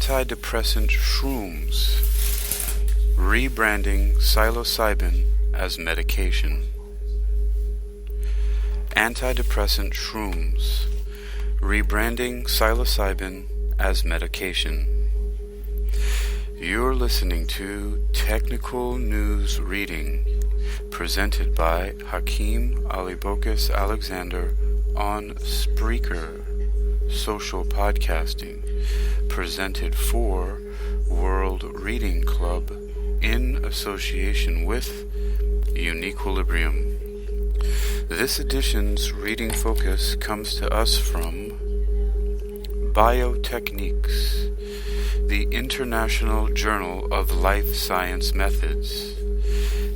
Antidepressant shrooms. Rebranding psilocybin as medication. Antidepressant shrooms. Rebranding psilocybin as medication. You're listening to Technical News Reading, presented by Hakeem Alibokis Alexander on Spreaker, social podcasting, presented for World Reading Club in association with UniquilibriuM. This edition's reading focus comes to us from Biotechniques, the International Journal of Life Science Methods.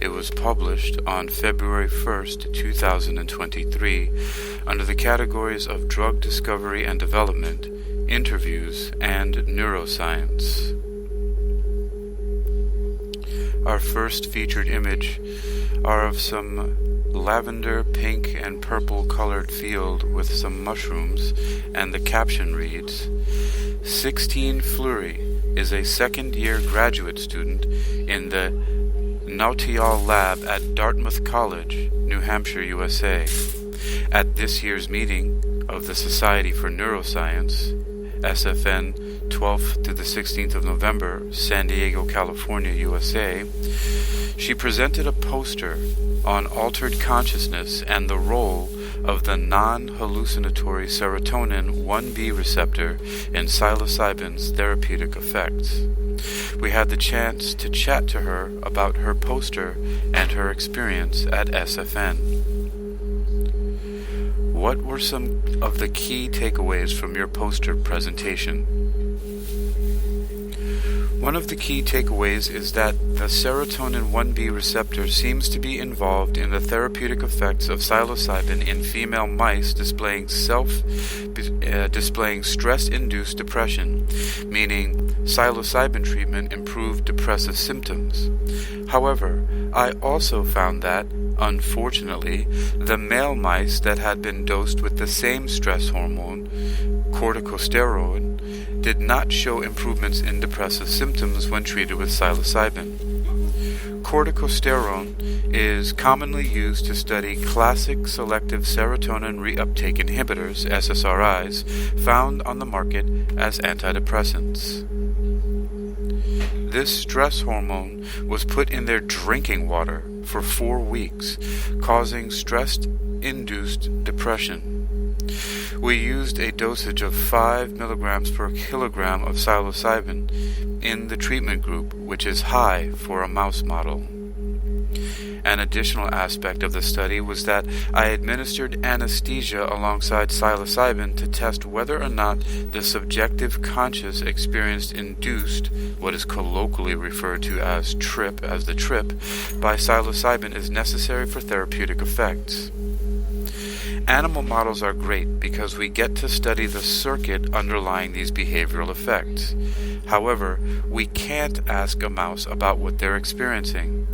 It was published on February 1st, 2023, under the categories of Drug Discovery and Development, Interviews, and Neuroscience. Our first featured image are of some lavender, pink, and purple colored field with some mushrooms, and the caption reads, Sixtine Fleury is a second-year graduate student in the Nautiyal Lab at Dartmouth College, New Hampshire, USA. At this year's meeting of the Society for Neuroscience, SFN 12th to the 16th of November, San Diego, California, USA, she presented a poster on altered consciousness and the role of the non-hallucinatory serotonin 1B receptor in psilocybin's therapeutic effects. We had the chance to chat to her about her poster and her experience at SFN. What were some of the key takeaways from your poster presentation? One of the key takeaways is that the serotonin 1B receptor seems to be involved in the therapeutic effects of psilocybin in female mice displaying stress-induced depression, meaning psilocybin treatment improved depressive symptoms. However, I also found that, unfortunately, the male mice that had been dosed with the same stress hormone, corticosteroid, did not show improvements in depressive symptoms when treated with psilocybin. Corticosterone is commonly used to study classic selective serotonin reuptake inhibitors, SSRIs, found on the market as antidepressants. This stress hormone was put in their drinking water for 4 weeks, causing stress-induced depression. We used a dosage of 5 milligrams per kilogram of psilocybin in the treatment group, which is high for a mouse model. An additional aspect of the study was that I administered anesthesia alongside psilocybin to test whether or not the subjective conscious experience induced, what is colloquially referred to as the trip, by psilocybin is necessary for therapeutic effects. Animal models are great because we get to study the circuit underlying these behavioral effects. However, we can't ask a mouse about what they're experiencing.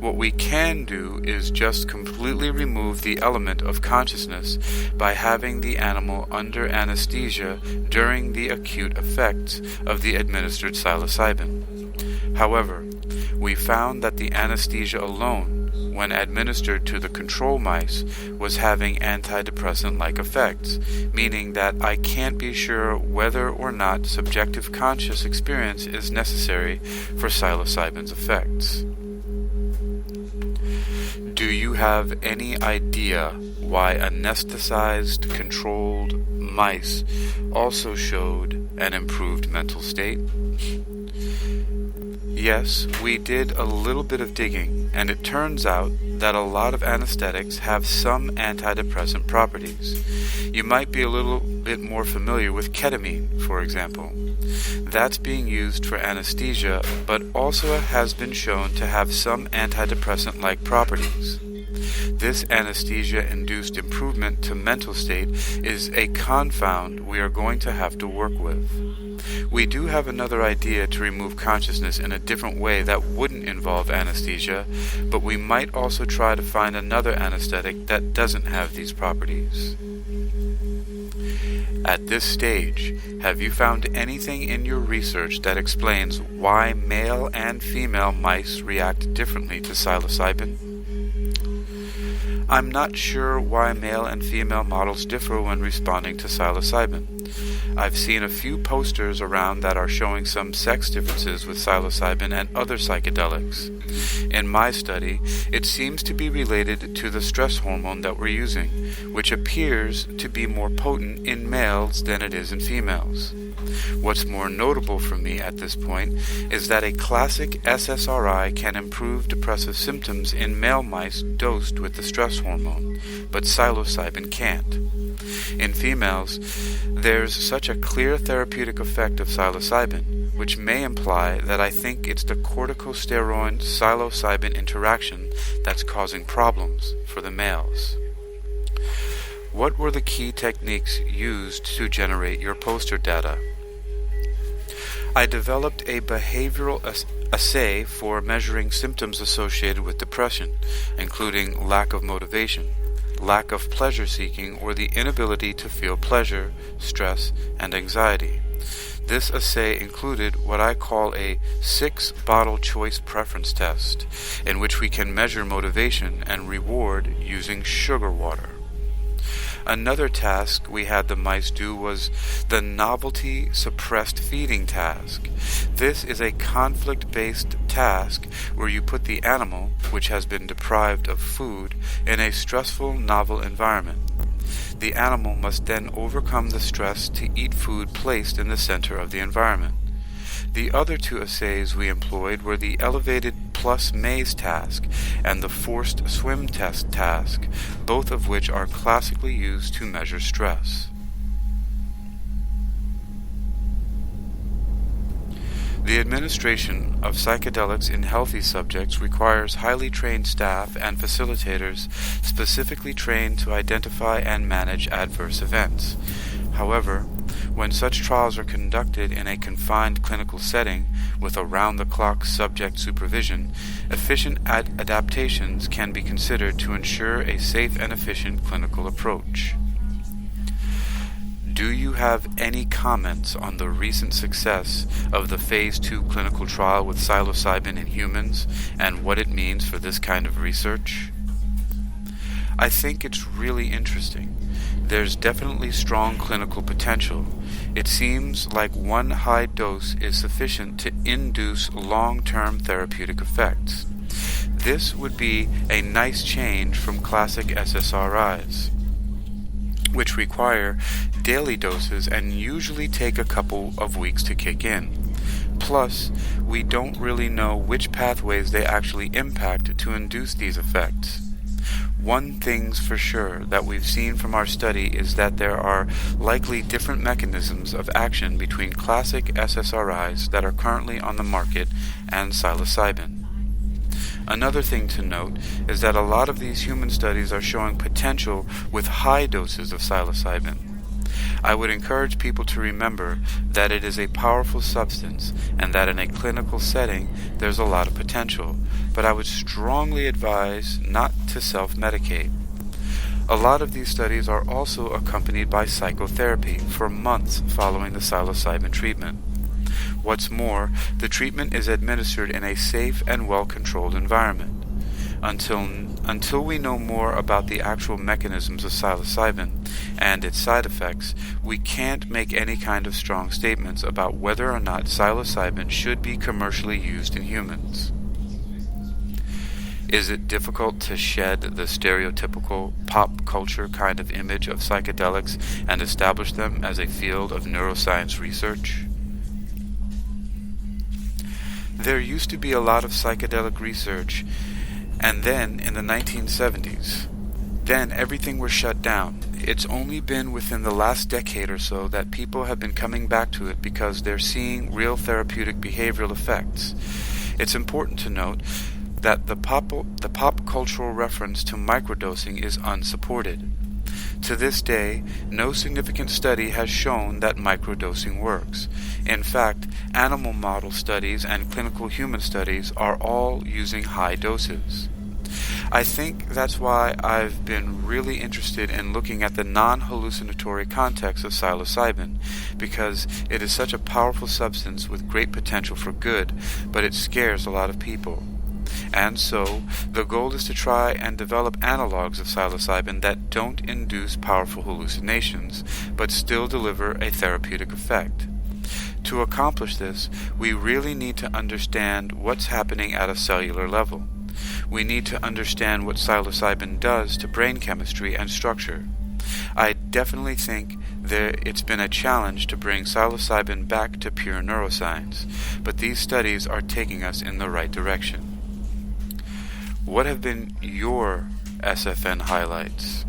What we can do is just completely remove the element of consciousness by having the animal under anesthesia during the acute effects of the administered psilocybin. However, we found that the anesthesia alone, when administered to the control mice, was having antidepressant-like effects, meaning that I can't be sure whether or not subjective conscious experience is necessary for psilocybin's effects. Do you have any idea why anesthetized controlled mice also showed an improved mental state? Yes, we did a little bit of digging, and it turns out that a lot of anesthetics have some antidepressant properties. You might be a little bit more familiar with ketamine, for example. That's being used for anesthesia, but also has been shown to have some antidepressant-like properties. This anesthesia-induced improvement to mental state is a confound we are going to have to work with. We do have another idea to remove consciousness in a different way that wouldn't involve anesthesia, but we might also try to find another anesthetic that doesn't have these properties. At this stage, have you found anything in your research that explains why male and female mice react differently to psilocybin? I'm not sure why male and female models differ when responding to psilocybin. I've seen a few posters around that are showing some sex differences with psilocybin and other psychedelics. In my study, it seems to be related to the stress hormone that we're using, which appears to be more potent in males than it is in females. What's more notable for me at this point is that a classic SSRI can improve depressive symptoms in male mice dosed with the stress hormone, but psilocybin can't. In females, there's such a clear therapeutic effect of psilocybin, which may imply that I think it's the corticosteroid-psilocybin interaction that's causing problems for the males. What were the key techniques used to generate your poster data? I developed a behavioral assay for measuring symptoms associated with depression, including lack of motivation, lack of pleasure-seeking, or the inability to feel pleasure, stress, and anxiety. This assay included what I call a 6-bottle choice preference test, in which we can measure motivation and reward using sugar water. Another task we had the mice do was the novelty suppressed feeding task. This is a conflict-based task where you put the animal, which has been deprived of food, in a stressful, novel environment. The animal must then overcome the stress to eat food placed in the center of the environment. The other two assays we employed were the elevated plus maze task and the forced swim test task, both of which are classically used to measure stress. The administration of psychedelics in healthy subjects requires highly trained staff and facilitators specifically trained to identify and manage adverse events. However, when such trials are conducted in a confined clinical setting with around-the-clock subject supervision, efficient adaptations can be considered to ensure a safe and efficient clinical approach. Do you have any comments on the recent success of the Phase 2 clinical trial with psilocybin in humans and what it means for this kind of research? I think it's really interesting. There's definitely strong clinical potential. It seems like one high dose is sufficient to induce long-term therapeutic effects. This would be a nice change from classic SSRIs, which require daily doses and usually take a couple of weeks to kick in. Plus, we don't really know which pathways they actually impact to induce these effects. One thing's for sure that we've seen from our study is that there are likely different mechanisms of action between classic SSRIs that are currently on the market and psilocybin. Another thing to note is that a lot of these human studies are showing potential with high doses of psilocybin. I would encourage people to remember that it is a powerful substance and that in a clinical setting there's a lot of potential, but I would strongly advise not to self-medicate. A lot of these studies are also accompanied by psychotherapy for months following the psilocybin treatment. What's more, the treatment is administered in a safe and well-controlled environment. Until we know more about the actual mechanisms of psilocybin and its side effects, we can't make any kind of strong statements about whether or not psilocybin should be commercially used in humans. Is it difficult to shed the stereotypical pop culture kind of image of psychedelics and establish them as a field of neuroscience research? There used to be a lot of psychedelic research, and then in the 1970s, then everything was shut down. It's only been within the last decade or so that people have been coming back to it because they're seeing real therapeutic behavioral effects. It's important to note that the pop cultural reference to microdosing is unsupported. To this day, no significant study has shown that microdosing works. In fact, animal model studies and clinical human studies are all using high doses. I think that's why I've been really interested in looking at the non-hallucinatory context of psilocybin, because it is such a powerful substance with great potential for good, but it scares a lot of people. And so, the goal is to try and develop analogs of psilocybin that don't induce powerful hallucinations, but still deliver a therapeutic effect. To accomplish this, we really need to understand what's happening at a cellular level. We need to understand what psilocybin does to brain chemistry and structure. I definitely think it's been a challenge to bring psilocybin back to pure neuroscience, but these studies are taking us in the right direction. What have been your SFN highlights?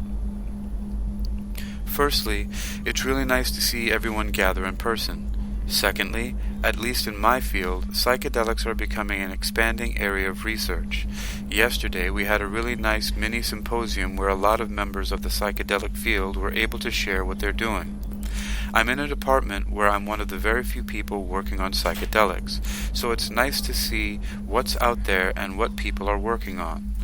Firstly, it's really nice to see everyone gather in person. Secondly, at least in my field, psychedelics are becoming an expanding area of research. Yesterday, we had a really nice mini symposium where a lot of members of the psychedelic field were able to share what they're doing. I'm in a department where I'm one of the very few people working on psychedelics, so it's nice to see what's out there and what people are working on.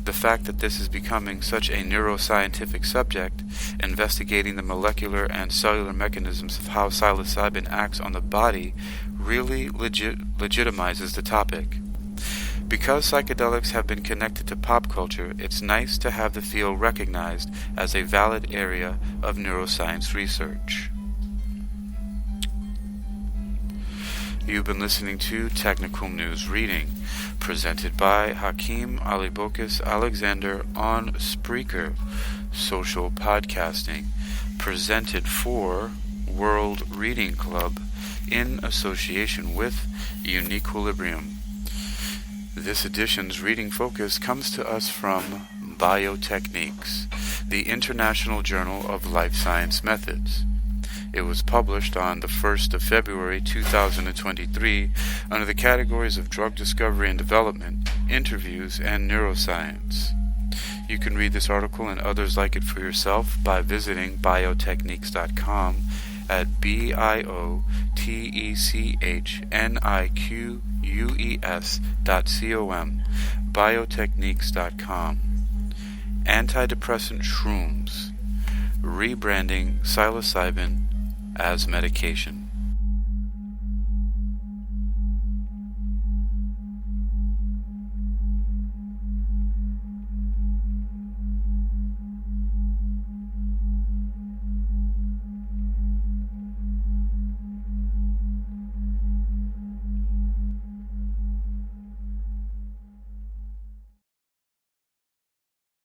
The fact that this is becoming such a neuroscientific subject, investigating the molecular and cellular mechanisms of how psilocybin acts on the body, really legitimizes the topic. Because psychedelics have been connected to pop culture, it's nice to have the field recognized as a valid area of neuroscience research. You've been listening to Technical News Reading, presented by Hakeem Alibokis Alexander on Spreaker, social podcasting, presented for World Reading Club in association with UniquilibriuM. This edition's reading focus comes to us from Biotechniques, the International Journal of Life Science Methods. It was published on the 1st of February 2023 under the categories of Drug Discovery and Development, Interviews, and Neuroscience. You can read this article and others like it for yourself by visiting biotechniques.com at biotechniques.com, biotechniques.com. Antidepressant shrooms, rebranding psilocybin as medication.